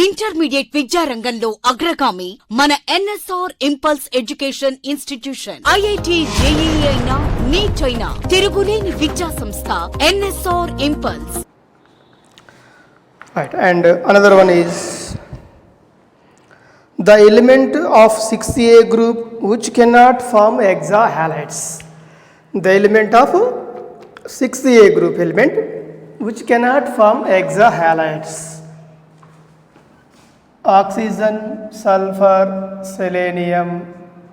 Intermediate విద్యారంగంలో అగ్రగామి మన NSR impulse education institution. IIT, JEE అయినా, నీట్ అయినా తిరుగులేని విద్యా సంస్థ NSR impulse. Right, and another one is the element of 6A group which cannot form hexahalides. The element of 6A group element which cannot form hexahalides. Oxygen, sulfur, selenium,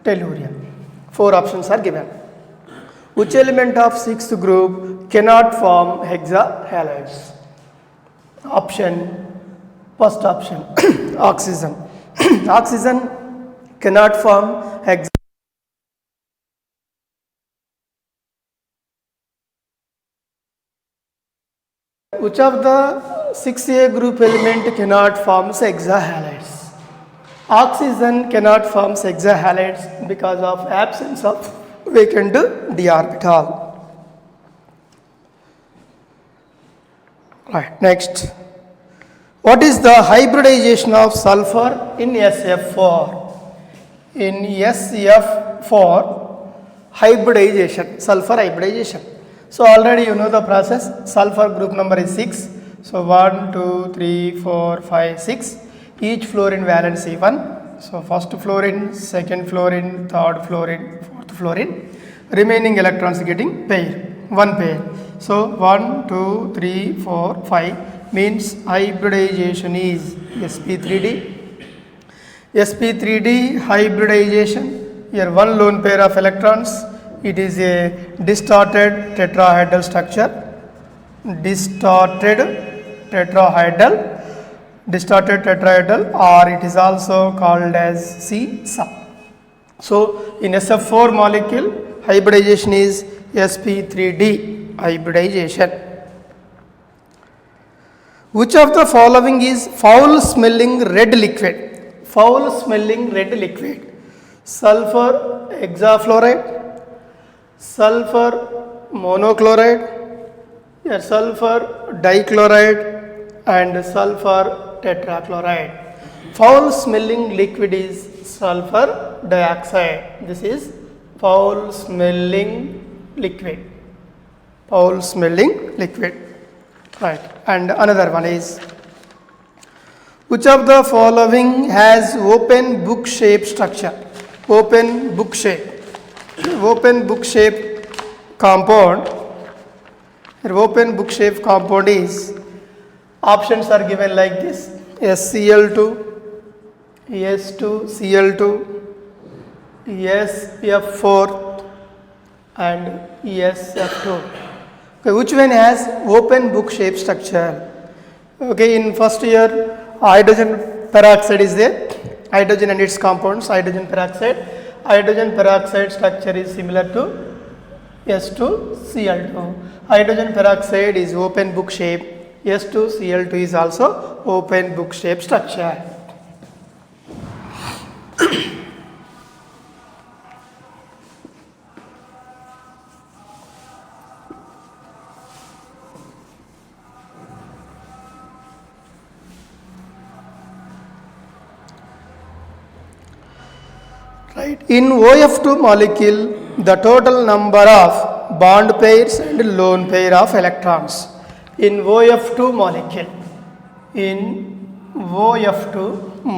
tellurium. 4 options are given. Which element of 6th group cannot form hexahalides? First option, oxygen. Oxygen cannot form hexahalides. Which of the 6A group element cannot form hexahalides? Oxygen cannot form hexahalides because of absence of vacant d orbital. Right, next. What is the hybridization of sulfur in SF4? In SF4, hybridization, sulfur hybridization. So already you know the process. Sulfur group number is 6. So 1, 2, 3, 4, 5, 6. Each fluorine valency 1. So first fluorine, second fluorine, third fluorine, fourth fluorine. Remaining electrons getting pair, one pair. So 1, 2, 3, 4, 5 means hybridization is sp3d. sp3d hybridization, here one lone pair of electrons. It is a distorted tetrahedral structure. Distorted tetrahedral, or it is also called as C-sub. So in SF4 molecule, hybridization is sp3d hybridization. Which of the following is foul smelling red liquid? Foul smelling red liquid. Sulfur hexafluoride, sulfur monochloride, sulfur dichloride, and sulfur tetrachloride. Foul smelling liquid is sulfur dioxide. This is foul smelling liquid. Foul smelling liquid. Right, and another one is, which of the following has open book shape structure? Open book shape. Open book shape compound. Open book shape compound is, options are given like this: SCl2, S2Cl2, SF4, and SF2. Okay, which one has open book shape structure? Okay, in first year, hydrogen peroxide is there. Hydrogen and its compounds, hydrogen peroxide. Hydrogen peroxide structure is similar to S2Cl2. Hydrogen peroxide is open book shape. S2Cl2 is also open book shape structure. Right. In OF2 molecule, the total number of bond pairs and lone pair of electrons. In OF2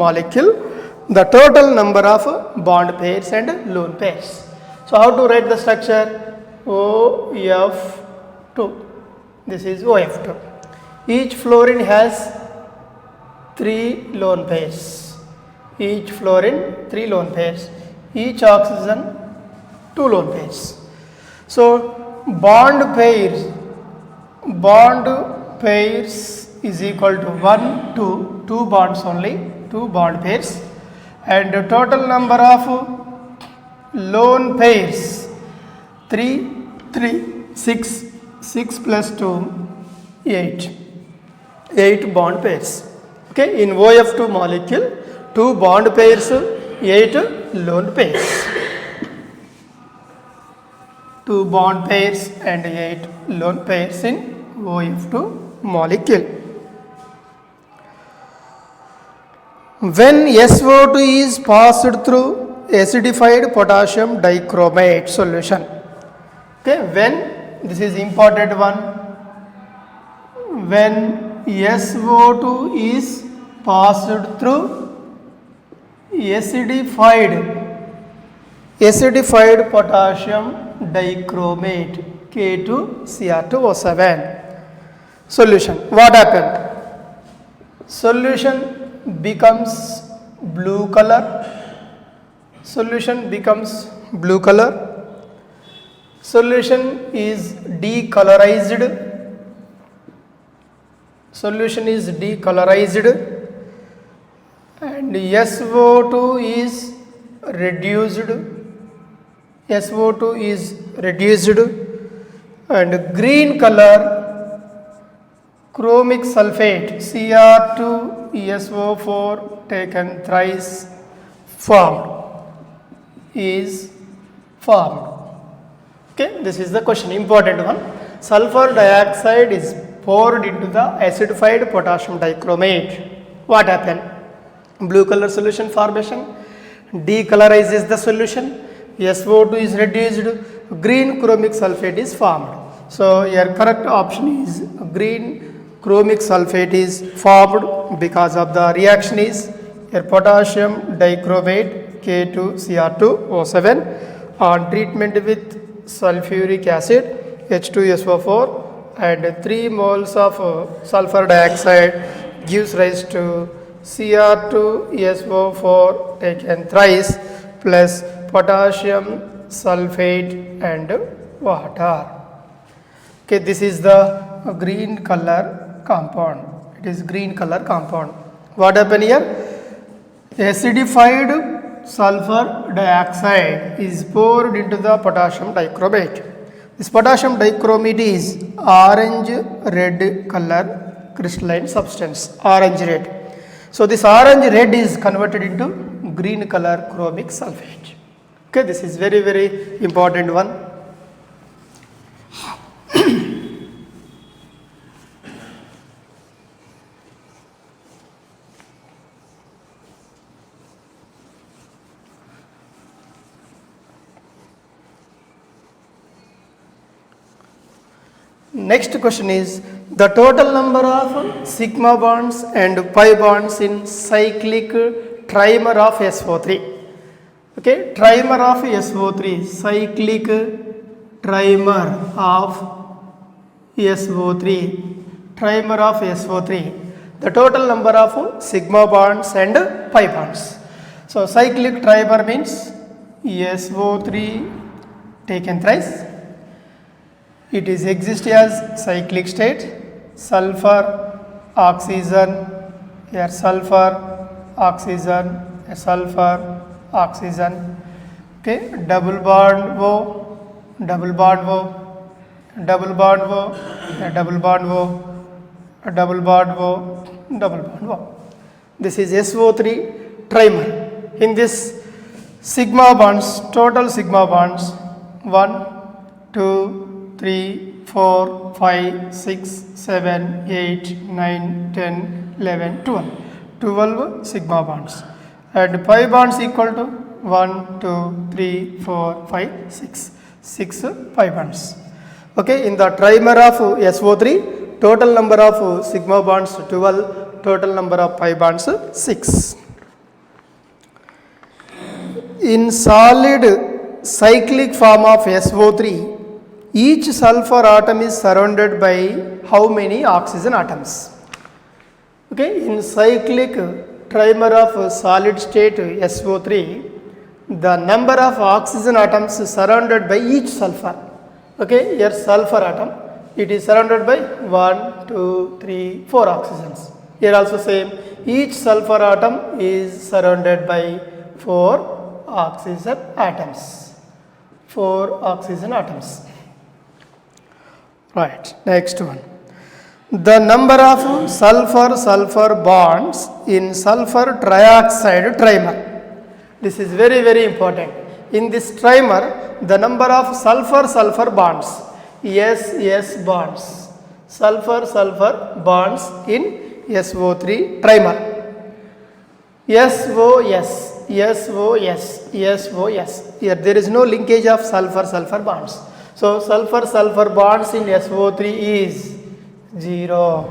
molecule, the total number of bond pairs and lone pairs. So how to write the structure? OF2. This is OF2. Each fluorine has 3 lone pairs. Each fluorine 3 lone pairs. Each oxygen 2 lone pairs. So bond pairs is equal to 1, 2 bonds only, 2 bond pairs, and the total number of lone pairs 3, 6 plus 2, 8 bond pairs. Okay, in OF2 molecule, 2 bond pairs, 8 lone pairs. 2 bond pairs and 8 lone pairs in OF2 molecule. When SO2 is passed through acidified potassium dichromate solution. Okay, when, this is important one, when SO2 is passed through acidified potassium dichromate K2Cr2O7 solution. What happened? Solution becomes blue color. Solution becomes blue color. Solution is decolorized. Solution is decolorized and SO2 is reduced. SO2 is reduced and green color chromic sulfate Cr2SO4 taken thrice formed is formed. Okay, this is the question, important one. Sulfur dioxide is poured into the acidified potassium dichromate. What happened? Blue color solution formation, decolorizes the solution, SO2 is reduced, green chromic sulfate is formed. So your correct option is green chromic sulfate is formed because of the reaction is your potassium dichromate K2Cr2O7 on treatment with sulfuric acid H2SO4 and 3 moles of sulfur dioxide gives rise to Cr2SO4 taken thrice plus potassium sulfate and water. Okay, this is the green color compound. It is green color compound. What happened here? Acidified sulfur dioxide is poured into the potassium dichromate. This potassium dichromate is orange red color crystalline substance, orange red. So this orange red is converted into green color chromic sulfate. Okay, this is very, very important one. Next question is the total number of sigma bonds and pi bonds in cyclic trimer of SO3. Okay, trimer of SO3, cyclic trimer of SO3, trimer of SO3. The total number of sigma bonds and pi bonds. So cyclic trimer means SO3 taken thrice. It is exist as cyclic state, sulfur, oxygen, here sulfur, oxygen, sulfur, oxygen. Okay, double bond O, double bond O, double bond O, double bond O, double bond O, double bond O. This is SO3 trimer. In this sigma bonds, total sigma bonds 1, 2, 3, 4, 5, 6, 7, 8, 9, 10, 11, 12. 12 sigma bonds. And pi bonds equal to 1, 2, 3, 4, 5, 6. 6 pi bonds. Okay, in the trimer of SO3, total number of sigma bonds 12, total number of pi bonds 6. In solid cyclic form of SO3, each sulfur atom is surrounded by how many oxygen atoms? Okay, in cyclic trimer of solid state SO3, the number of oxygen atoms is surrounded by each sulfur. Okay, here sulfur atom, it is surrounded by 1, 2, 3, 4 oxygens. Here also same, each sulfur atom is surrounded by 4 oxygen atoms. 4 oxygen atoms. Right, next one. The number of sulfur-sulfur bonds in sulfur trioxide trimer. This is very, very important. In this trimer, the number of sulfur-sulfur bonds, S bonds, sulfur-sulfur bonds in SO3 trimer. SOS, SOS, SOS. Here there is no linkage of sulfur bonds. So sulfur bonds in SO3 is 0.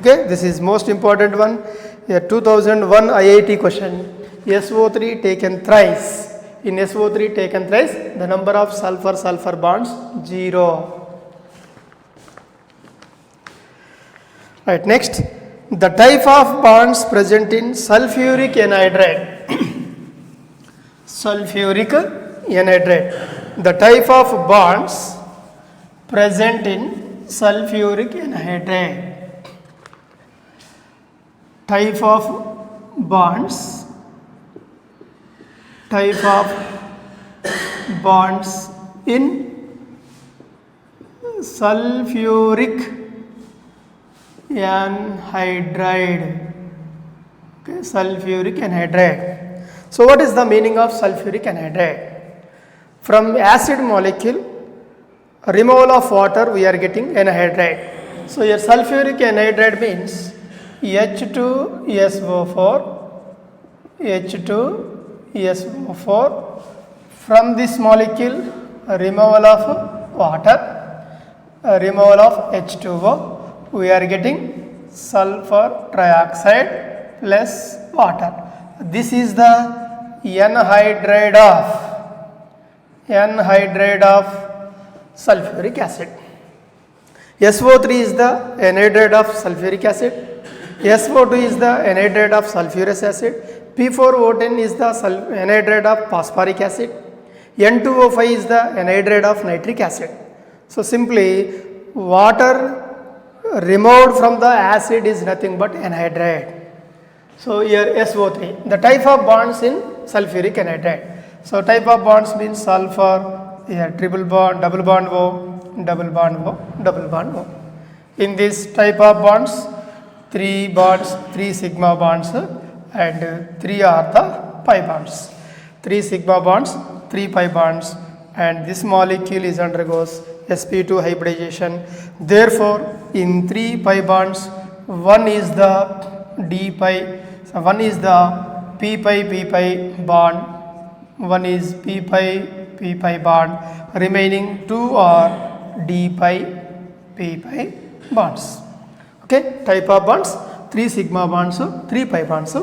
Okay, this is most important one. Here 2001 IIT question. SO3 taken thrice. In SO3 taken thrice, the number of sulfur bonds 0. Right, next, the type of bonds present in sulfuric anhydride. Sulfuric anhydride. The type of bonds present in sulfuric anhydride. Type of bonds in sulfuric anhydride. Okay, sulfuric anhydride. So what is the meaning of sulfuric anhydride? From acid molecule, removal of water, we are getting anhydride. So here sulfuric anhydride means H2SO4. From this molecule, removal of water, removal of H2O, we are getting sulfur trioxide plus water. This is the anhydride of sulfuric acid. SO3 is the anhydride of sulfuric acid. SO2 is the anhydride of sulfurous acid. P4O10 is the anhydride of phosphoric acid. N2O5 is the anhydride of nitric acid. So simply water removed from the acid is nothing but anhydride. So here SO3, the type of bonds in sulfuric anhydride. So type of bonds means sulfur, here triple bond, double bond O, double bond O, double bond O. In this type of bonds, 3 sigma bonds and 3 are the pi bonds. 3 sigma bonds, 3 pi bonds, and this molecule is undergoes sp2 hybridization. Therefore, in 3 pi bonds, one is the d pi, so one is the p pi bond, one is p pi bond, remaining 2 are d pi bonds. Okay, type of bonds, 3 sigma bonds, 3 pi bonds.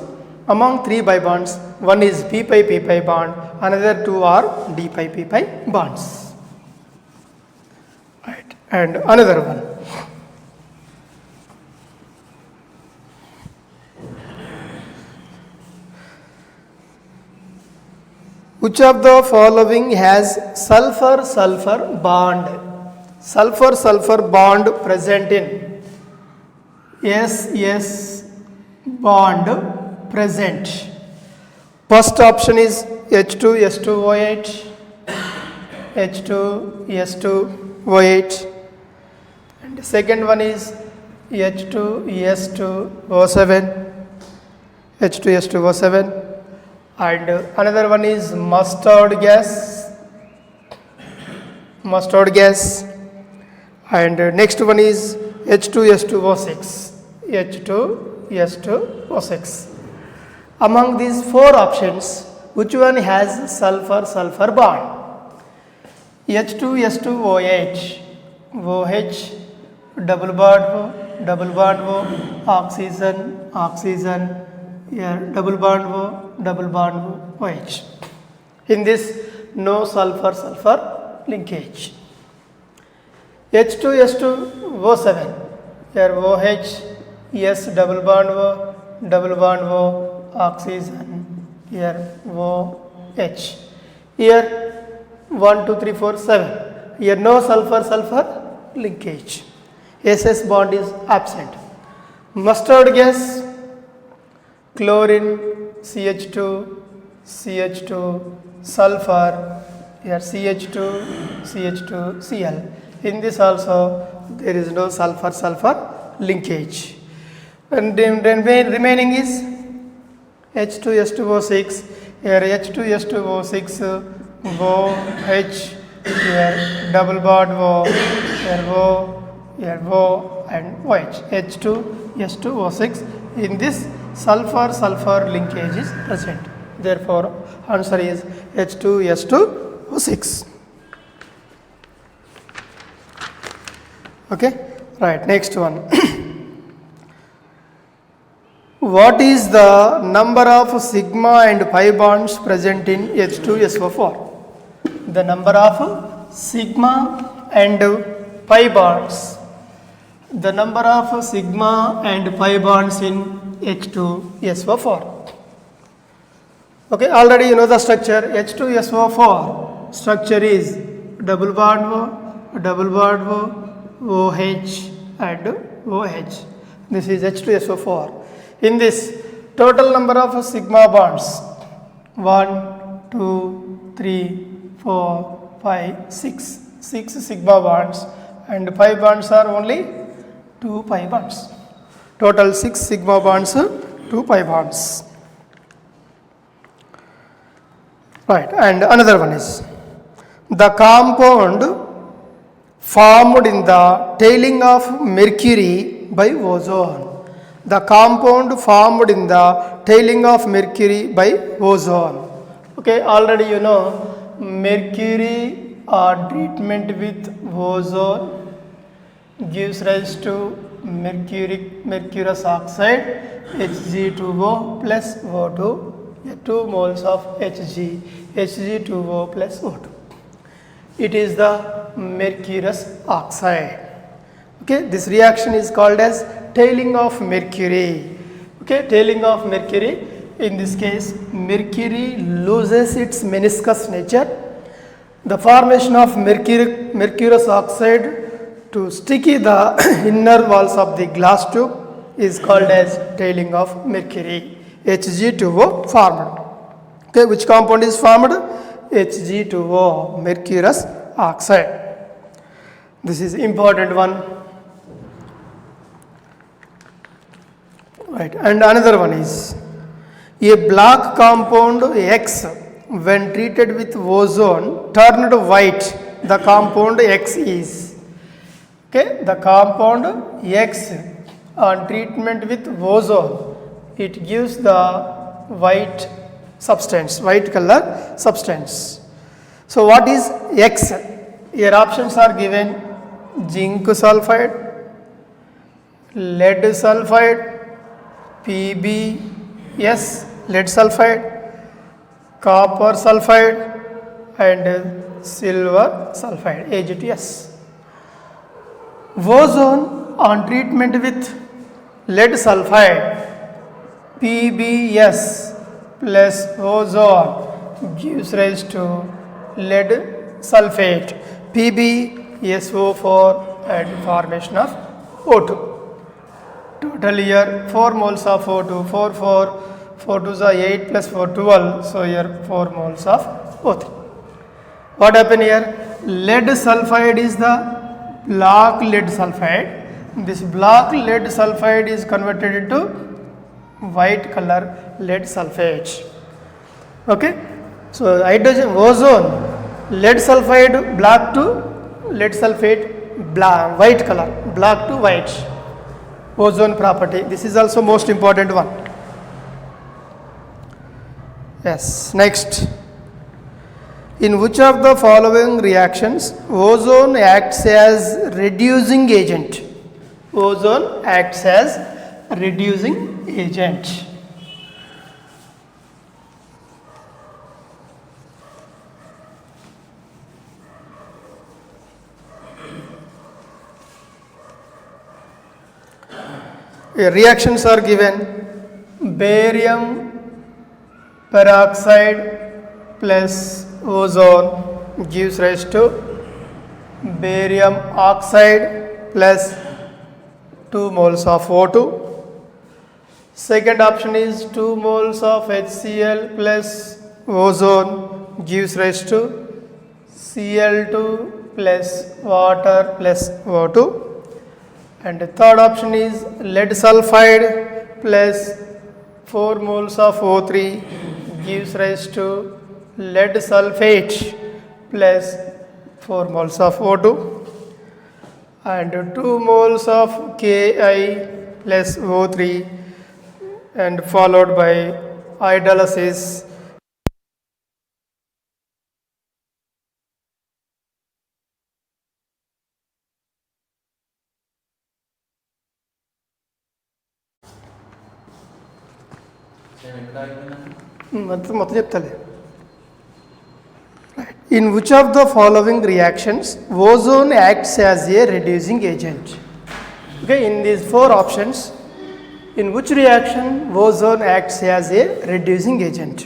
Among 3 pi bonds, one is p pi bond, another 2 are d pi bonds. Right, and another one. Which of the following has sulfur bond? Sulfur bond present in SS bond present. First option is H2S2OH, H2S2OH, and second one is H2S2O7, H2S2O7, and another one is mustard gas, and next one is H2S2O6, H2S2O6. Among these 4 options, which one has sulfur bond? H2S2OH, OH, double bond O, oxygen, here double bond O, OH. In this, no sulfur linkage. H2S2O7, here OH, yes, double bond O, oxygen, here OH. Here 1, 2, 3, 4, 7. Here no sulfur linkage. SS bond is absent. Mustard gas, chlorine, CH2, sulfur, here CH2, Cl. In this also there is no sulfur linkage. And then remaining is H2S2O6, here H2S2O6, OH, here double bond O, here O, and OH, H2S2O6. In this sulfur linkage is present. Therefore, answer is H2S2O6. Okay, right, next one. What is the number of sigma and pi bonds present in H2SO4? The number of sigma and pi bonds. The number of sigma and pi bonds in H2SO4. Okay, already you know the structure. H2SO4 structure is double bond O, OH and OH. This is H2SO4. In this, total number of sigma bonds 1, 2, 3, 4, 5, 6. 6 sigma bonds, and pi bonds are only 2 pi bonds. Total 6 sigma bonds, 2 pi bonds. Right, and another one is the compound formed in the tailing of mercury by ozone. The compound formed in the tailing of mercury by ozone. Okay, already you know mercury treatment with ozone gives rise to mercurous oxide Hg2O plus O2, 2 moles of Hg, Hg2O plus O2. It is the mercurous oxide. Okay, this reaction is called as tailing of mercury. Okay, tailing of mercury. In this case, mercury loses its meniscus nature. The formation of mercurous oxide to sticky the inner walls of the glass tube is called as tailing of mercury. Hg2O formed. Okay, which compound is formed? Hg2O, mercurous oxide. This is important one. Right, and another one is a black compound X when treated with ozone turned white. The compound X is, okay, the compound X on treatment with ozone, it gives the white substance, white color substance. So what is X? Here options are given: zinc sulfide, lead sulfide, PbS, lead sulfide, copper sulfide and silver sulfide, AgTs. Ozone on treatment with lead sulfide, PbS plus ozone gives rise to lead sulfate, PbSO4 and formation of O2. Total here 4 moles of O2, 4 2s are 8 plus 4 12, so here 4 moles of O3. What happened here? Lead sulfide is the black lead sulfide. This black lead sulfide is converted into white color lead sulfate. Okay, so hydrogen ozone, lead sulfide black to lead sulfate black, white color, black to white. Ozone property. This is also most important one. Yes, next. In which of the following reactions ozone acts as reducing agent? Ozone acts as reducing agent. Reactions are given: barium peroxide plus ozone gives rise to barium oxide plus 2 moles of O2. Second option is 2 moles of HCl plus ozone gives rise to Cl2 plus water plus O2. And the third option is lead sulfide plus 4 moles of O3 gives rise to lead sulfate plus 4 moles of O2. And 2 moles of Ki plus O3 and followed by hydrolysis. మొత్తం చెప్తాలే. In which of the following reactions ozone acts as a reducing agent? Okay, in these four options, in which reaction ozone acts as a reducing agent?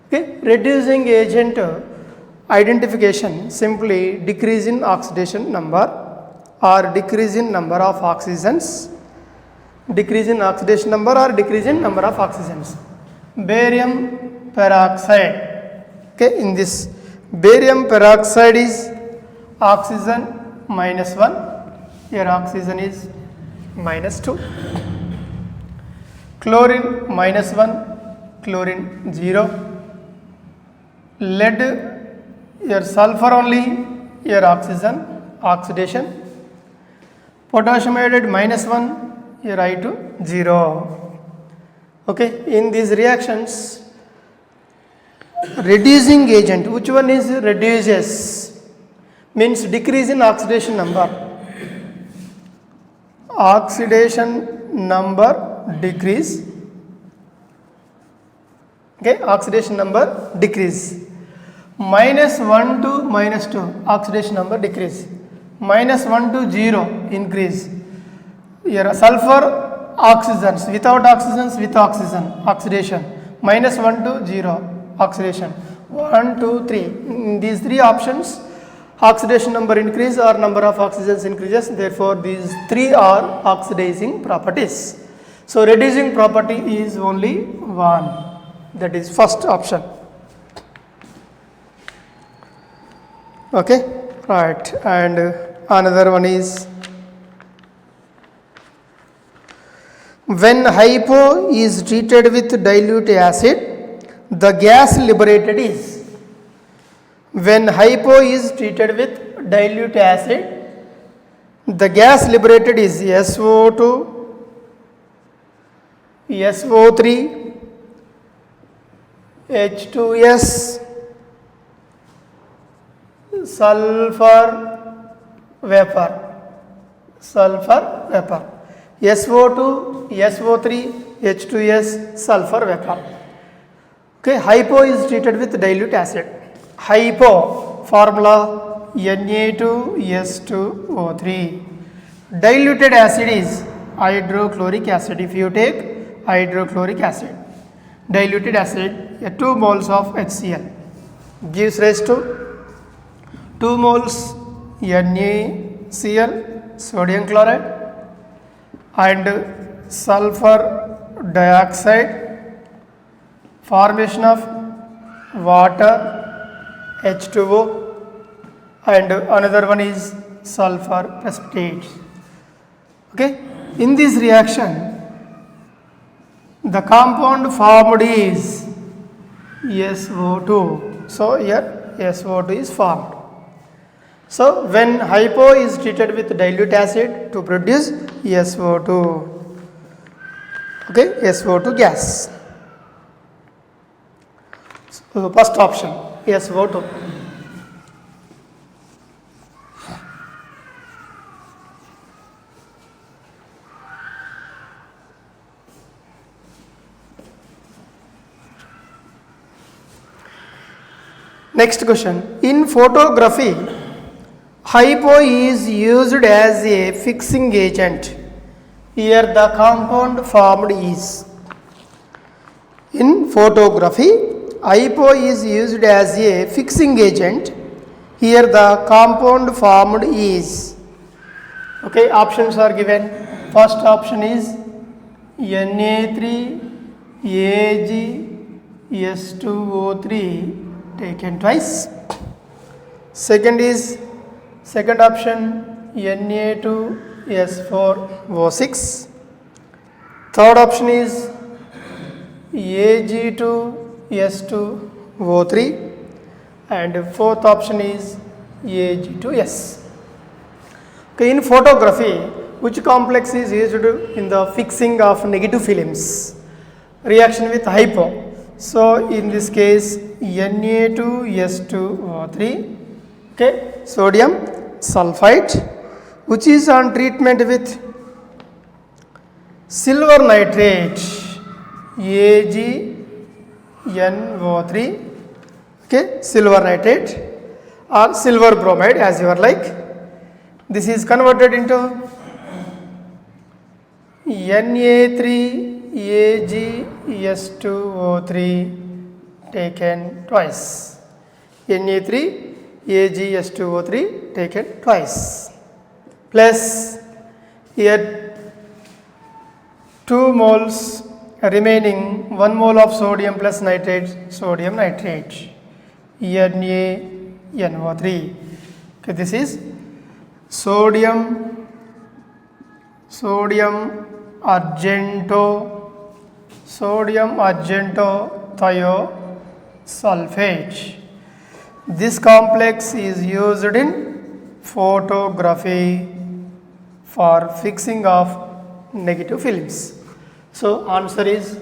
Okay, reducing agent identification simply decrease in oxidation number or decrease in number of oxygens, decrease in oxidation number or decrease in number of oxygens. Barium peroxide. Okay, in this barium peroxide is oxygen -1, here oxygen is -2, chlorine -1, chlorine 0, lead here sulfur only, here oxygen oxidation, potassium iodide -1, here I2 0. Okay, in these reactions reducing agent, which one is reduces, means decrease in oxidation number, oxidation number decrease. Okay, oxidation number decrease. -1 to -2 oxidation number decrease, -1 to 0 increase. Here sulfur oxygens, without oxygens, with oxygen oxidation, -1 to 0 oxidation, 1 2 3. In these three options oxidation number increase or number of oxygens increases, therefore these three are oxidizing properties. So reducing property is only one, that is first option. Okay, right. And another one is when hypo is treated with dilute acid, the gas liberated is. When hypo is treated with dilute acid, the gas liberated is SO2, SO3, H2S, sulfur vapor, SO2, SO3, H2S, sulfur vapor. Okay, hypo is treated with dilute acid. Hypo formula Na2S2O3. Diluted acid is hydrochloric acid. If you take hydrochloric acid, diluted acid, 2 moles of HCl gives rise to 2 moles NaCl, sodium chloride, and sulfur dioxide, formation of water H2O, and another one is sulfur precipitate. Okay, in this reaction the compound formed is SO2. So here SO2 is formed. So when hypo is treated with dilute acid to produce SO2. Okay, SO2 gas. So first option SO2. Next question. In photography, hypo is used as a fixing agent. Here the compound formed is. In photography, hypo is used as a fixing agent. Here the compound formed is. Okay, options are given. First option is Na3AgS2O3 taken twice. Second option Na2S4O6. Third option is Ag2S2O3, and fourth option is Ag2S. Okay, in photography, which complex is used in the fixing of negative films? reaction with hypo. So in this case Na2S2O3, okay, sodium sulfite, which is on treatment with silver nitrate AgNO3, okay, silver nitrate or silver bromide as you are like. This is converted into Na3AgS2O3 taken twice. Na3AgS2O3 taken twice. Plus here 2 moles remaining, 1 mole of sodium plus nitrate, sodium nitrate, NaNO3. Okay, this is sodium argento thiosulfate. This complex is used in photography for fixing of negative films. So answer is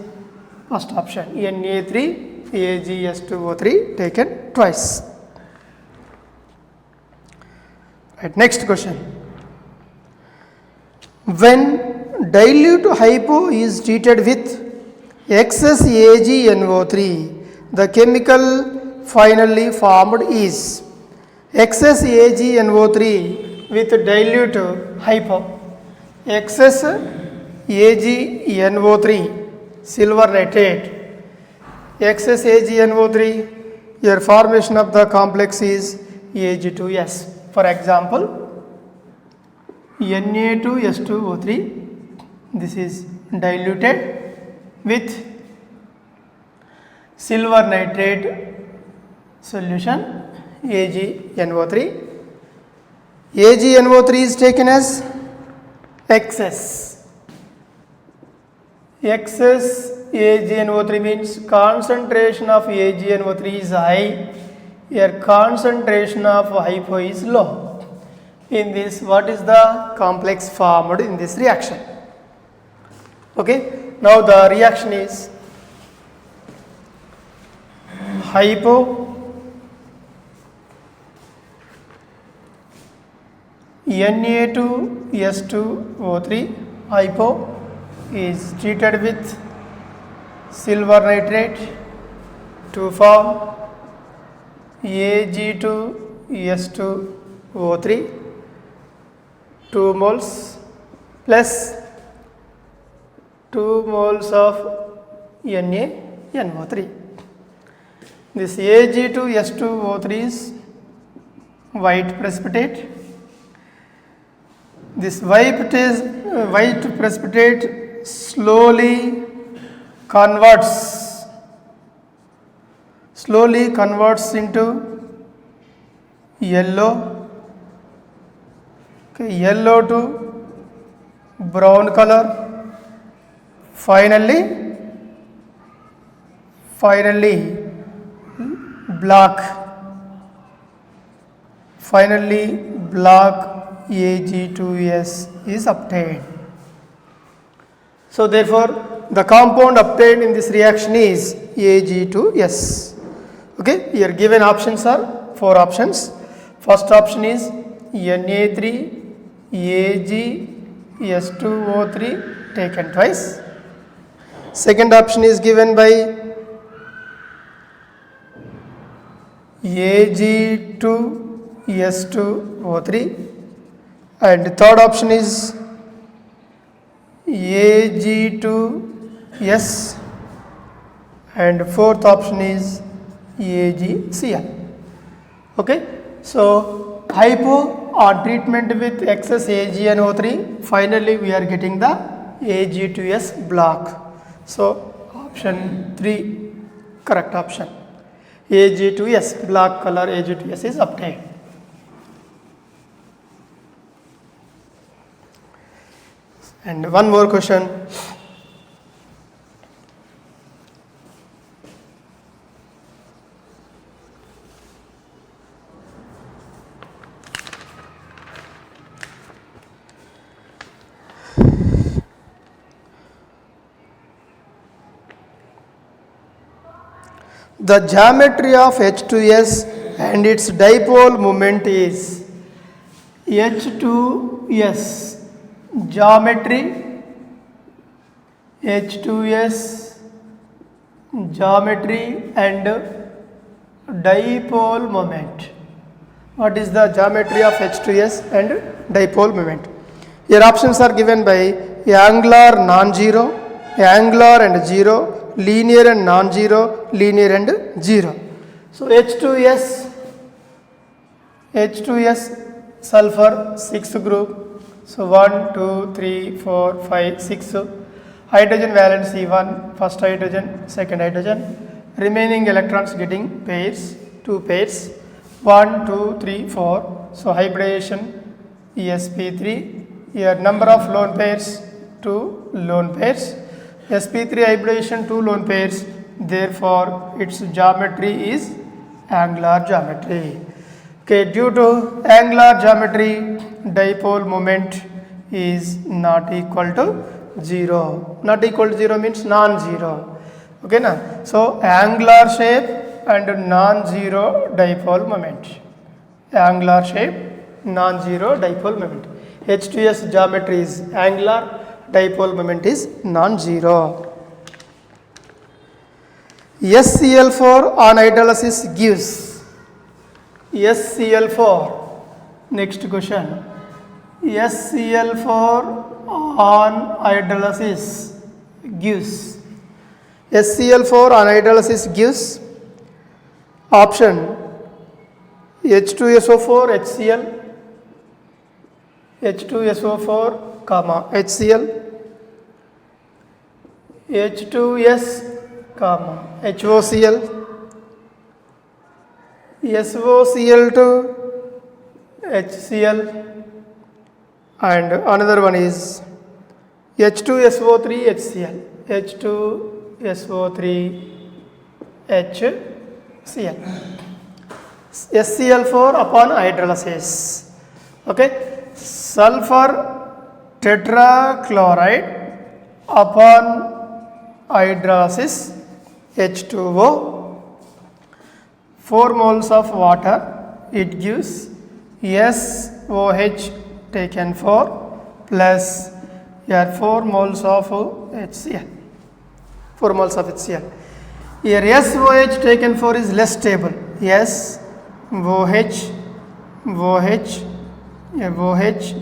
first option, Na3AgS2O3 taken twice. Right, next question. When dilute hypo is treated with excess AgNO3, the chemical finally formed is excess AgNO3 with dilute hypo. Excess AgNO3, silver nitrate, excess AgNO3, your formation of the complex is Ag2S. For example, Na2S2O3, this is diluted with silver nitrate solution AgNO3. AgNO3 is taken as excess. Excess AgNO3 means concentration of AgNO3 is high, here concentration of hypo is low. In this, what is the complex formed in this reaction? Okay, now the reaction is hypo Na2S2O3 hypo is treated with silver nitrate to form Ag2S2O3, 2 moles plus 2 moles of NaNO3. This Ag2S2O3 is white precipitate. This white precipitate slowly converts into yellow, okay, yellow to brown color, finally black Ag2S is obtained. So therefore the compound obtained in this reaction is Ag2S. Okay, here given options are 4 options. First option is Na3AgS2O3 taken twice. Second option is given by Ag2S2O3, and third option is Ag2S, and fourth option is AgCl. Okay, so hypo on treatment with excess AgNO3, finally we are getting the Ag2S block. So option 3 correct option, Ag2S, black color Ag2S is obtained. And one more question. The geometry of H2S and its dipole moment is H2S geometry, H2S geometry and dipole moment. What is the geometry of H2S and dipole moment? Your options are given by angular, non-zero, angular and zero, linear and non-zero, linear and zero. So H2S sulfur 6th group. So 1, 2, 3, 4, 5, 6. Hydrogen valency 1, first hydrogen, second hydrogen. Remaining electrons getting pairs, 2 pairs. 1, 2, 3, 4. So hybridization sp3. Here number of lone pairs, 2 lone pairs. sp3 hybridization 2 lone pairs. Therefore, its geometry is angular geometry. Okay, due to angular geometry, dipole moment is not equal to 0. Not equal to 0 means non-zero. Okay, na? So angular shape and non-zero dipole moment. Angular shape, non-zero dipole moment. H2S geometry is angular, dipole moment is non-zero. SCl4 on hydrolysis gives SCl4. Next question. SCl4 on hydrolysis gives SCl4 on hydrolysis gives option H2SO4 HCl, H2SO4 comma HCl, H2S comma HOCl, SOCl2 HCl, and another one is H2SO3 HCl, H2SO3 HCl. SCl4 upon hydrolysis. Okay, sulfur tetrachloride upon hydrolysis H2O, 4 moles of water, it gives SOH taken 4 plus here 4 moles of HCl, 4 moles of HCl. Here SOH taken 4 is less stable. SOH, OH, OH,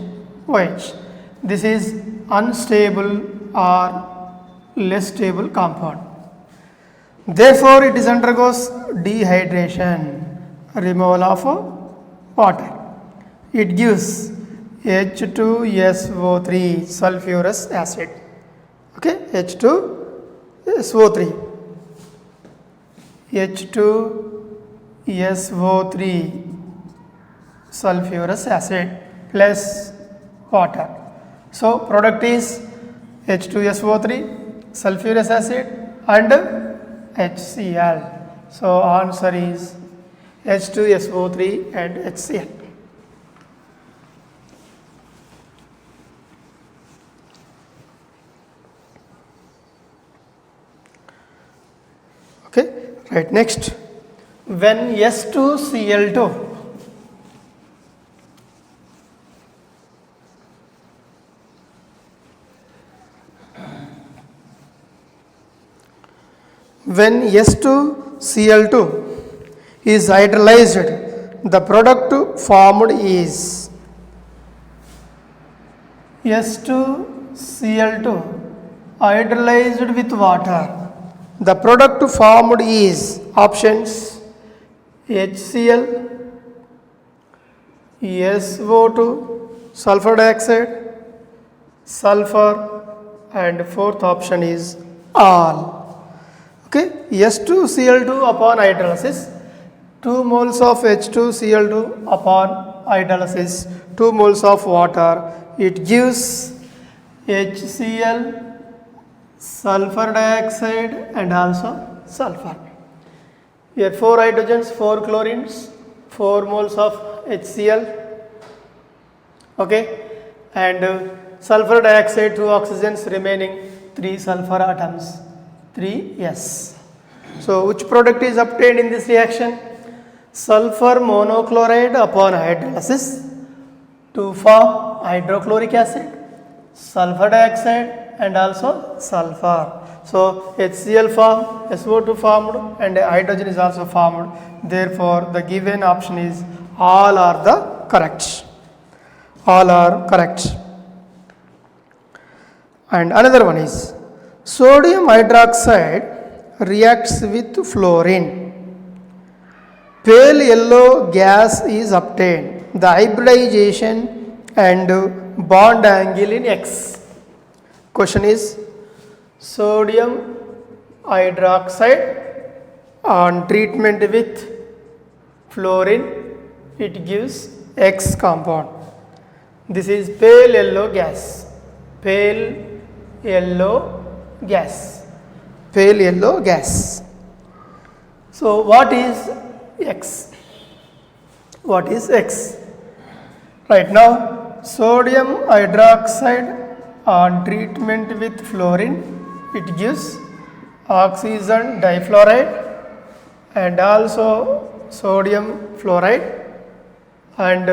OH. This is unstable or less stable compound. Therefore, it is undergoes dehydration, removal of water. It gives H2SO3 sulfurous acid. Okay, H2SO3. H2SO3 sulfurous acid plus water. So product is H2SO3 sulfurous acid and HCl. So answer is H2SO3 and HCl. Okay, right, next. When S2Cl2 when S2Cl2 is hydrolyzed, the product formed is S2Cl2 hydrolyzed with water. The product formed is options HCl, SO2, sulfur dioxide, sulfur, and fourth option is all. Okay, S2Cl2 upon hydrolysis, 2 moles of H2Cl2 upon hydrolysis, 2 moles of water, it gives HCl, sulfur dioxide and also sulfur. Here 4 hydrogens, 4 chlorines, 4 moles of HCl, okay, and sulfur dioxide 2 oxygens, remaining 3 sulfur atoms, 3 S. So which product is obtained in this reaction? Sulfur monochloride upon hydrolysis to form hydrochloric acid, sulfur dioxide and also sulfur. So HCl formed, SO2 formed and hydrogen is also formed. Therefore, the given option is all are the correct. All are correct. And another one is sodium hydroxide reacts with fluorine. Pale yellow gas is obtained. The hybridization and bond angle in X. Question is sodium hydroxide on treatment with fluorine, it gives X compound. This is pale yellow gas. Pale yellow gas. Pale yellow gas. So what is X? What is X? Right now, sodium hydroxide on treatment with fluorine, it gives oxygen difluoride and also sodium fluoride and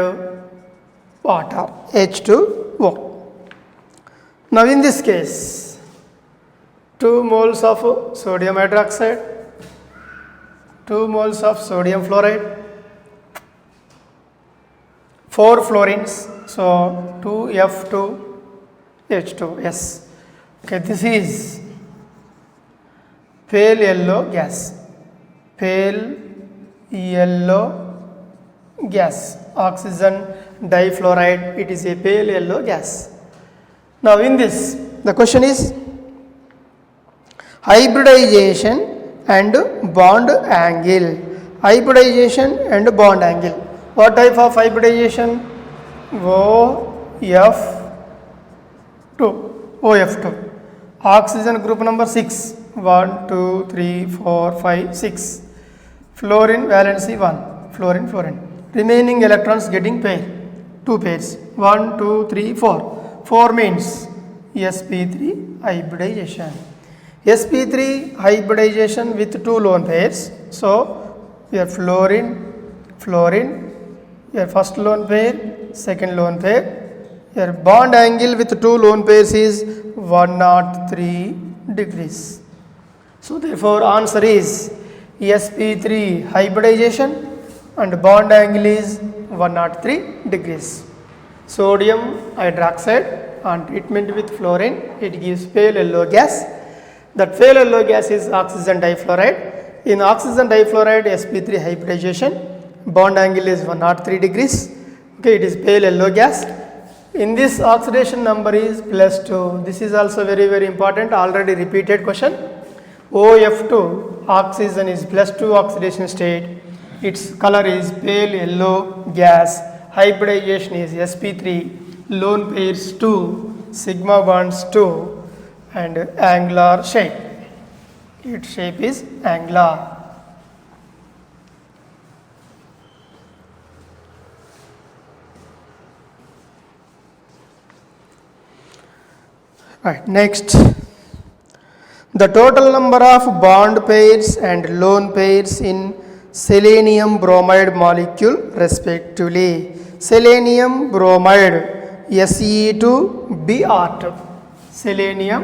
water H2O. Now in this case, 2 moles of sodium hydroxide, 2 moles of sodium fluoride, 4 fluorines, so 2F2H2, yes. Okay, this is pale yellow gas, pale yellow gas, oxygen difluoride, it is a pale yellow gas. Now in this, the question is hybridization and bond angle. Hybridization and bond angle. What type of hybridization? OF2. Oxygen group number 6. 1, 2, 3, 4, 5, 6. Fluorine valency 1. Fluorine. Remaining electrons getting pair. 2 pairs. 1, 2, 3, 4. 4 means sp3 hybridization. sp3 hybridization with 2 lone pairs. So, your fluorine, your first lone pair, second lone pair. Your bond angle with 2 lone pairs is 103 degrees. So, therefore, answer is sp3 hybridization and bond angle is 103 degrees. Sodium hydroxide on treatment with fluorine, it gives pale yellow gas. That pale yellow gas is oxygen difluoride. In oxygen difluoride, sp3 hybridization, bond angle is 103 degrees. Okay, it is pale yellow gas. In this, oxidation number is +2. This is also very, very important, already repeated question. OF2, oxygen is +2 oxidation state. Its color is pale yellow gas. Hybridization is sp3, lone pairs 2, sigma bonds 2 and angular shape. Its shape is angular. Right, next. The total number of bond pairs and lone pairs in selenium bromide molecule respectively. Selenium bromide Se2Br2. Selenium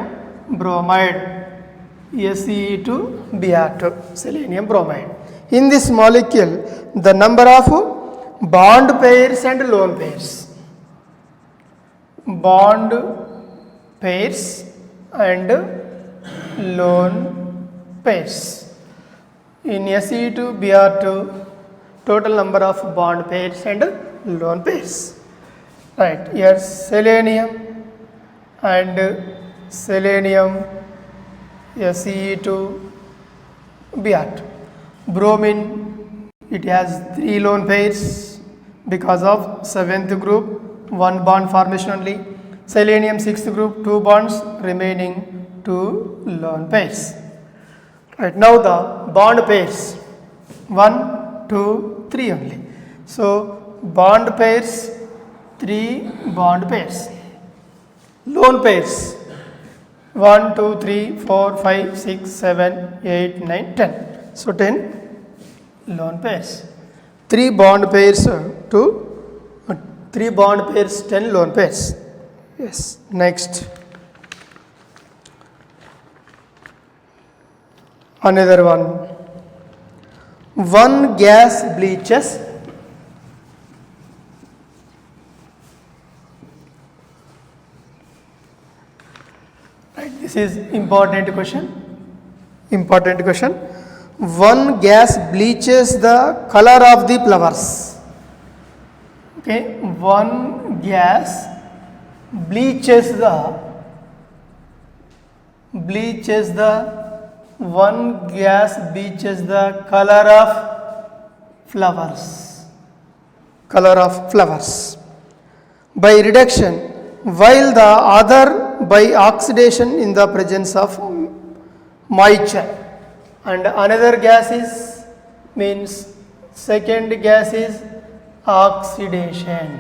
bromide Se2Br2. Selenium bromide. In this molecule, the number of bond pairs and lone pairs. Bond pairs and lone pairs. In Se2Br2, total number of bond pairs and lone pairs. Right, here selenium and selenium Se2Br2. Bromine, it has 3 lone pairs because of 7th group, 1 bond formation only. Selenium 6th group, 2 bonds, remaining 2 lone pairs. Right, now the bond pairs 1, 2, 3 only. So bond pairs 3 bond pairs. Lone pairs 1, 2, 3, 4, 5, 6, 7, 8, 9, 10. So 10 lone pairs. 3 bond pairs to 3 bond pairs, 10 lone pairs. Yes. Next. Another one. One gas bleaches. Right, this is important question. Important question. One gas bleaches the color of the flowers. Okay, one gas bleaches the color of flowers. Color of flowers by reduction, while the other by oxidation in the presence of moisture. And another gas is means second gas is oxidation.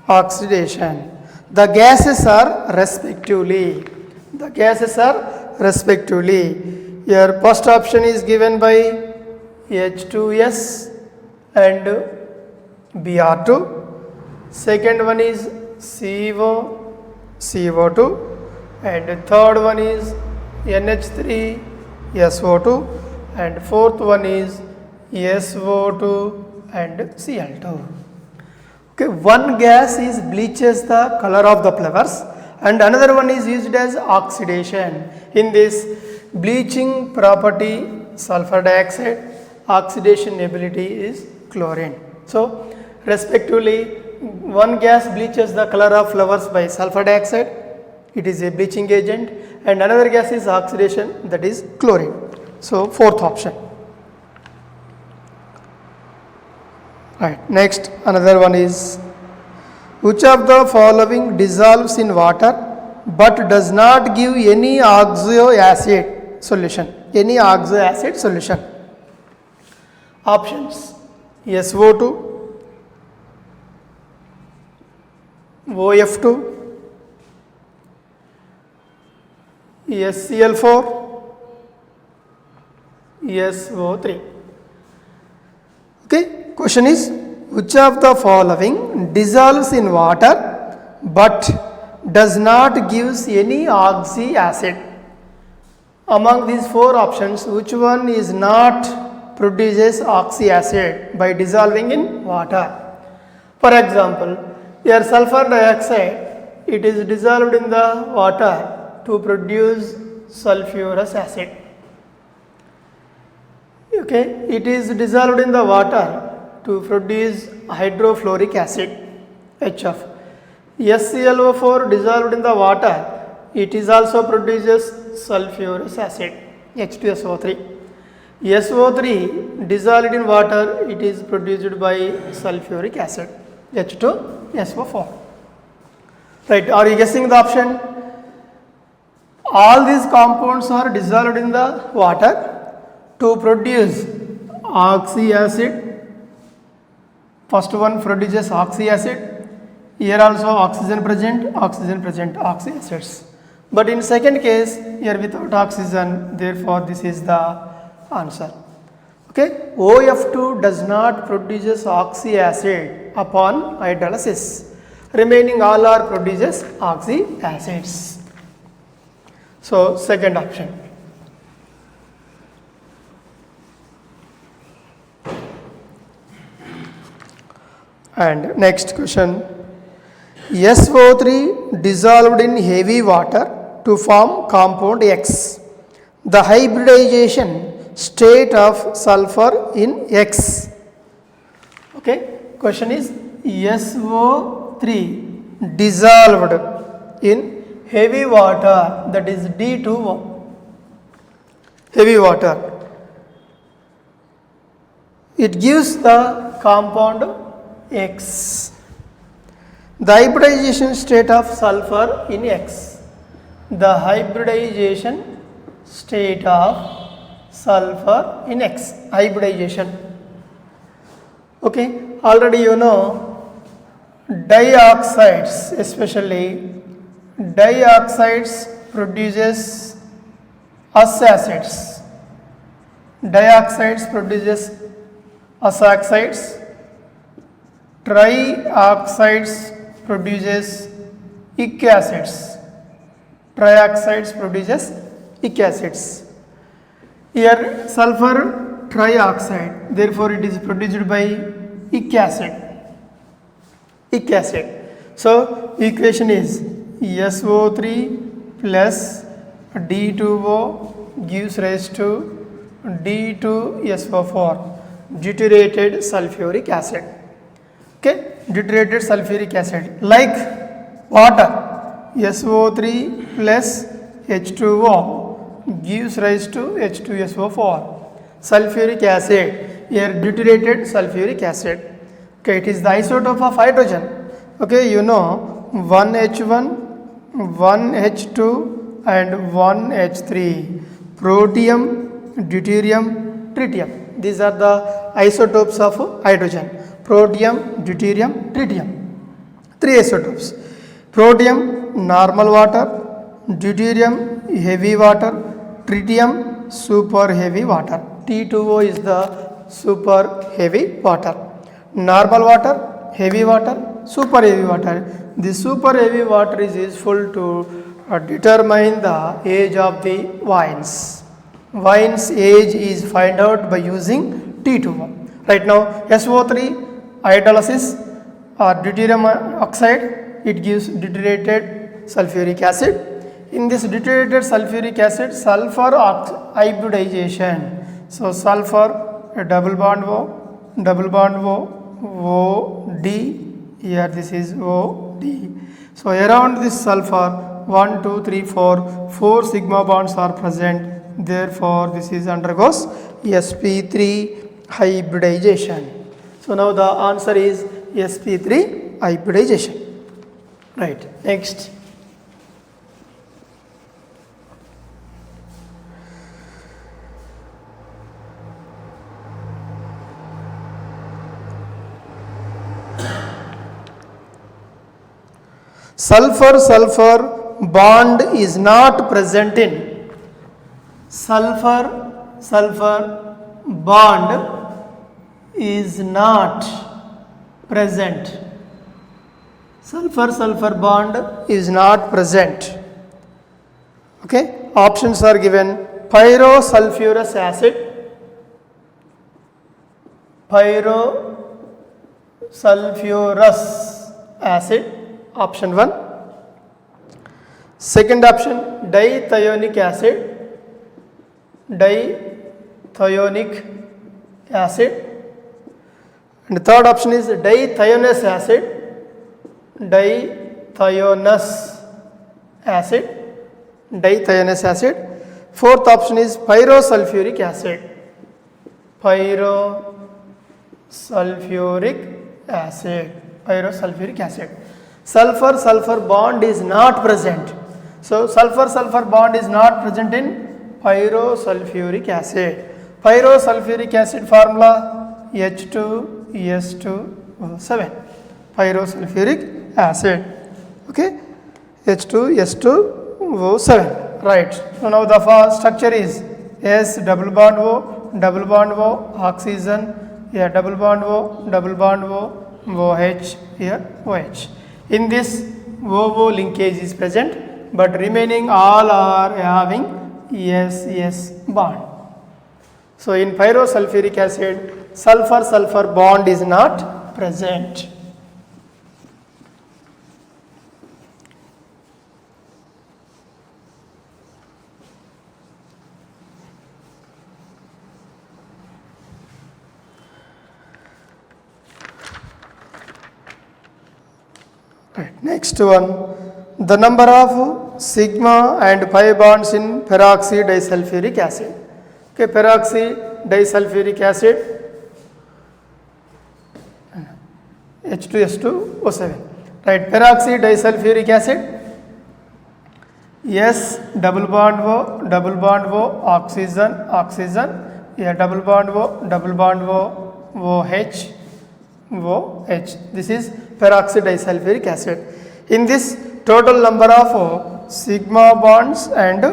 Oxidation. The gases are respectively. Your first option is given by H2S and Br2. Second one is CO2, and third one is NH3, SO2, and fourth one is SO2 and Cl2. Okay, one gas is bleaches the color of the flowers, and another one is used as oxidation. In this bleaching property, sulfur dioxide, oxidation ability is chlorine. So, respectively, one gas bleaches the color of flowers by sulfur dioxide, it is a bleaching agent, and another gas is oxidation, that is chlorine. So, fourth option. Right. Next, another one is, which of the following dissolves in water but does not give any oxoacid solution? Options: SO2, OF2, SCl4, SO3. Okay, question is, which of the following dissolves in water but does not gives any oxy acid? Among these four options, which one is not produces oxy acid by dissolving in water? For example, your sulfur dioxide, it is dissolved in the water to produce sulfurous acid. Okay, it is dissolved in the water to produce hydrofluoric acid, HF. SClO4 dissolved in the water, it is also produces sulfurous acid, H2SO3. SO3 dissolved in water, it is produced by sulfuric acid, H2SO4. Right, are you guessing the option? All these compounds are dissolved in the water to produce oxy acid. First one produces oxy acid. Here also oxygen present, oxy acids. But in second case, here without oxygen, therefore this is the answer. Okay, OF2 does not produces oxy acid upon hydrolysis. Remaining all are produces oxy acids. So second option. And next question. SO3 dissolved in heavy water to form compound X. The hybridization state of sulfur in X. Okay, question is SO3 dissolved in heavy water, that is D2O. Heavy water. It gives the compound X. The hybridization state of sulfur in X. The hybridization state of sulfur in X. Hybridization. Okay, already you know dioxides, especially dioxides produces us acids. Dioxides produces us oxides. Trioxides produces ic acids. Trioxides produces ic acids. Here sulfur trioxide, therefore it is produced by ic acid. Ic acid. So equation is SO3 plus D2O gives rise to D2SO4, deuterated sulfuric acid. Okay, deuterated sulfuric acid like water. SO3 plus H2O gives rise to H2SO4. Sulfuric acid, here deuterated sulfuric acid. Okay, it is the isotope of hydrogen. Okay, you know 1H1, 1H2 and 1H3. Protium, deuterium, tritium. These are the isotopes of hydrogen. Protium, deuterium, tritium. 3 isotopes. Protium, normal water. Deuterium, heavy water. Tritium, super heavy water. T2O is the super heavy water. Normal water, heavy water, super heavy water. The super heavy water is useful to determine the age of the wines. Wine's age is find out by using T2O. Right now SO3 hydrolysis or deuterium oxide, it gives deuterated sulfuric acid. In this deuterated sulfuric acid, sulfur hybridization. So sulfur a double bond O, D, here this is O, D. So around this sulfur 1, 2, 3, 4 sigma bonds are present. Therefore this is undergoes sp3 hybridization. So now the answer is sp3 hybridization. Right, next. Sulfur bond is not present in sulfur bond is not present. Sulfur bond is not present. Okay, options are given: pyrosulfurous acid, pyrosulfurous acid, option 1. Second option, dithionic acid, and the third option is dithionous acid. Fourth option is pyrosulfuric acid. Sulfur bond is not present. So sulfur bond is not present in pyrosulfuric acid. Pyrosulfuric acid formula H2S2O7. Pyrosulfuric acid. Okay, H2S2O7. Right. So now the first structure is S double bond O, oxygen, here double bond O, OH, here OH. In this OO linkage is present, but remaining all are having S bond. So in pyrosulfuric acid, sulfur bond is not present. Right. Next one, the number of sigma and pi bonds in peroxy disulfuric acid. Okay, peroxy disulfuric acid, H2S2O7. Right, peroxy disulfuric acid, S double bond O, oxygen, here double bond O, OH. This is peroxide disulfuric acid. In this, total number of sigma bonds and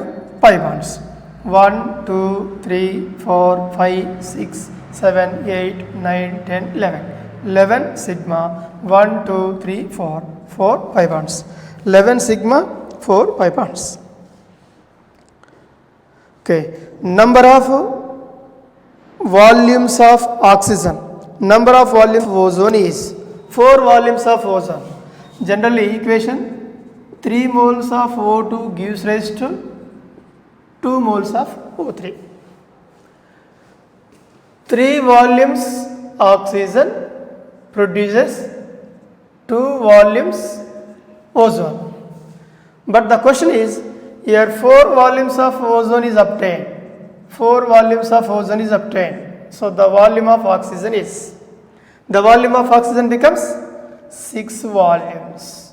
pi bonds. 1, 2, 3, 4, 5, 6, 7, 8, 9, 10, 11. 11 sigma, 1, 2, 3, 4, 4 pi bonds. 11 sigma, 4 pi bonds. Okay, number of volumes of oxygen. Number of volumes of ozone is 4 volumes of ozone. Generally equation 3 moles of O2 gives rise to 2 moles of O3. 3 volumes oxygen produces 2 volumes ozone. But the question is, here 4 volumes of ozone is obtained. 4 volumes of ozone is obtained. So the volume of oxygen becomes 6 volumes.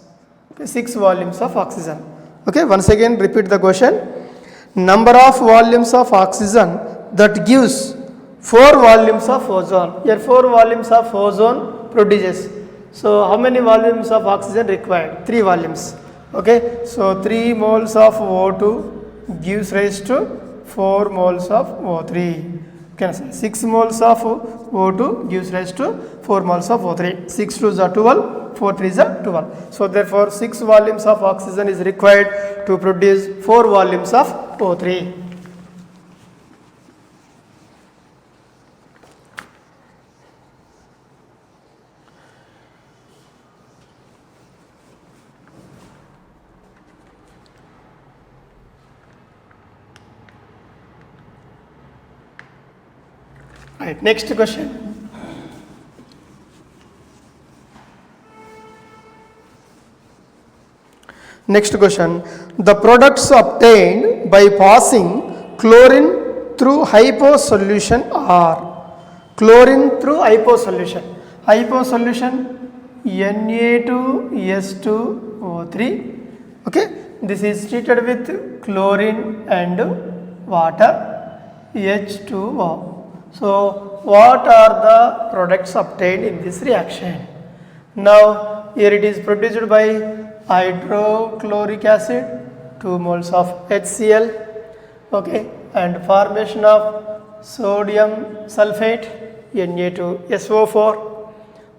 Okay, 6 volumes of oxygen. Okay, once again repeat the question. Number of volumes of oxygen that gives 4 volumes of ozone. Here 4 volumes of ozone produces. So how many volumes of oxygen required? 3 volumes. Okay, so 3 moles of O2 gives rise to 4 moles of O3. Can I say 6 moles of O2 gives rise to 4 moles of O3. 6 2s are 12, 4 3s are 12. So therefore 6 volumes of oxygen is required to produce 4 volumes of O3. Right, next question. Next question. The products obtained by passing chlorine through hypo solution are chlorine through hypo solution. Hypo solution Na2S2O3. Okay, this is treated with chlorine and water H2O. So what are the products obtained in this reaction? Now here it is produced by hydrochloric acid, 2 moles of HCl, okay, and formation of sodium sulfate Na2SO4,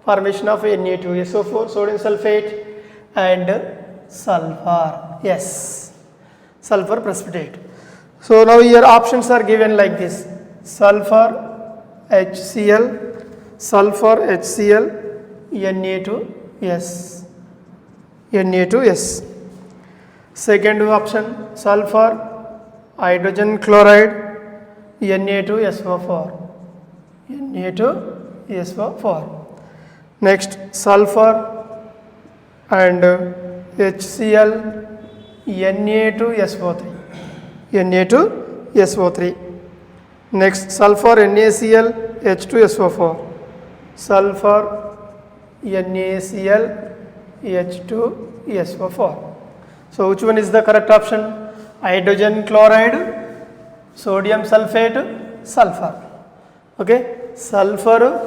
formation of Na2SO4, sodium sulfate, and sulfur, yes, sulfur precipitate. So now here options are given like this: sulfur HCl, sulfur HCl, Na2S, Na2S. Second option, sulfur hydrogen chloride, Na2SO4, Na2SO4. Next, sulfur and HCl, Na2SO3, Na2SO3. Next, sulfur NaCl H2SO4, sulfur NaCl H2SO4. So which one is the correct option? Hydrogen chloride, sodium sulfate, sulfur. Okay, sulfur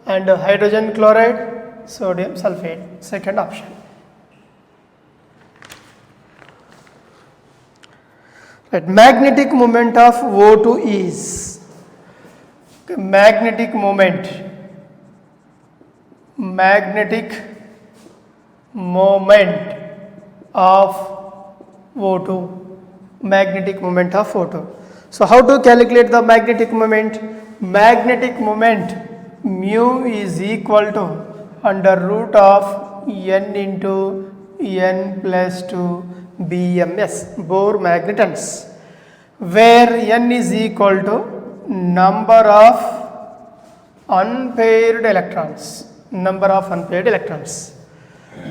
and hydrogen chloride, sodium sulfate, second option. Right. Magnetic moment of O2 is, okay, magnetic moment of O2, magnetic moment of O2. So how to calculate the magnetic moment? Magnetic moment mu is equal to under root of n into n plus 2 BMS, Bohr magnetons, where n is equal to number of unpaired electrons.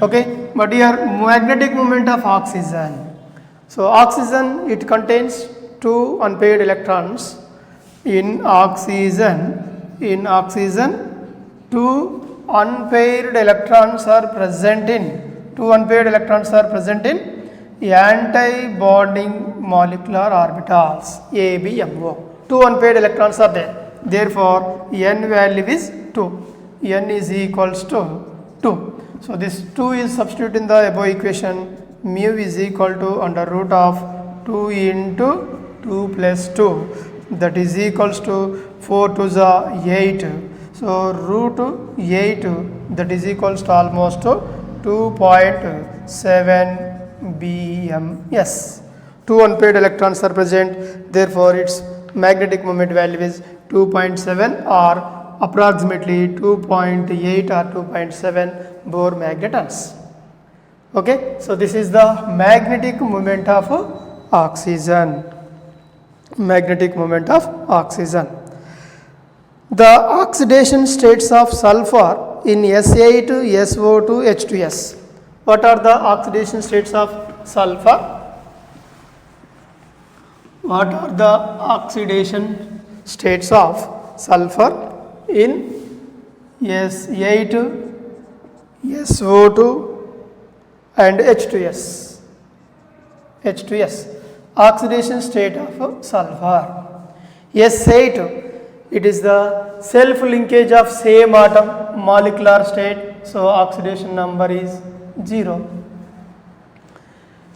Okay, but here magnetic moment of oxygen. So oxygen, it contains 2 unpaired electrons. In oxygen 2 unpaired electrons are present in anti-bonding molecular orbitals, ABMO. 2 unpaired electrons are there. Therefore, n value is 2. N is equals to 2. So this 2 is substitute in the above equation. Mu is equal to under root of 2 into 2 plus 2, that is equals to 4 to the 8. So root 8, that is equals to almost 2.7 bms. 2 unpaired electrons are present, therefore its magnetic moment value is 2.7 or approximately 2.8 or 2.7 Bohr magnetons. Okay, so this is the magnetic moment of oxygen. Magnetic moment of oxygen. The oxidation states of sulfur in S8, SO2, H2S. What are the oxidation states of sulfur? What are the oxidation states of sulfur in S8, SO2 and H2S? H2S. Oxidation state of sulfur. S8, it is the self linkage of same atom, molecular state, so oxidation number is 0.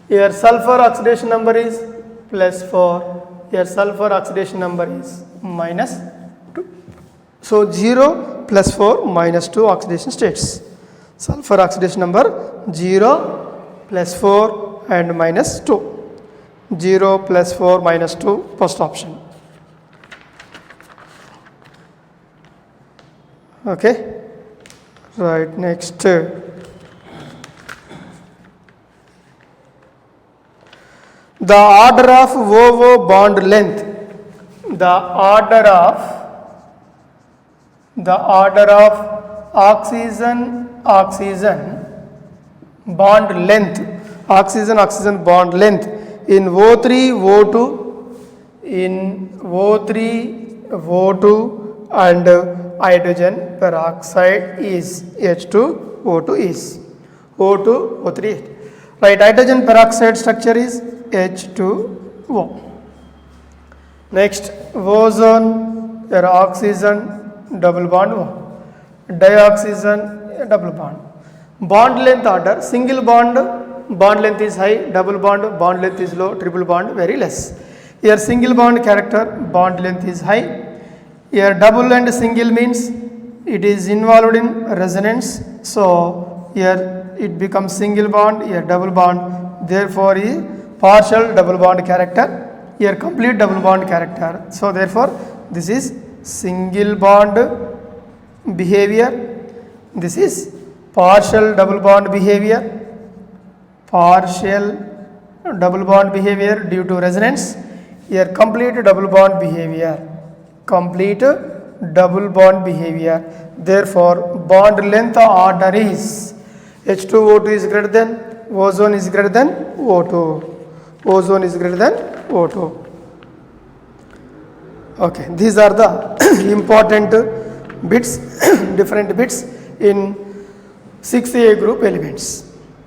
Here sulfur oxidation number is +4, here sulfur oxidation number is -2. So 0, +4, -2 oxidation states. Sulfur oxidation number 0, +4 and -2. 0, +4, -2, first option. Okay, right, next. The order of OO bond length. The order of oxygen bond length. Oxygen bond length in O3, O2 and hydrogen peroxide is H2O2 is O2, O3. Right, hydrogen peroxide structure is H2O. Next, ozone, there are oxygen, double bond O. Dioxygen, double bond. Bond length order, single bond length is high, double bond length is low, triple bond very less. Here single bond character, bond length is high. Here double and single means it is involved in resonance. So here it becomes single bond, here double bond. Therefore is partial double bond character, here complete double bond character. So therefore this is single bond behavior. This is partial double bond behavior. Partial double bond behavior due to resonance. Here complete double bond behavior. Complete double bond behavior. Therefore bond length order is H2O2 is greater than, ozone is greater than O2. Ozone is greater than O2. Okay, these are the important bits, different bits in 6A group elements.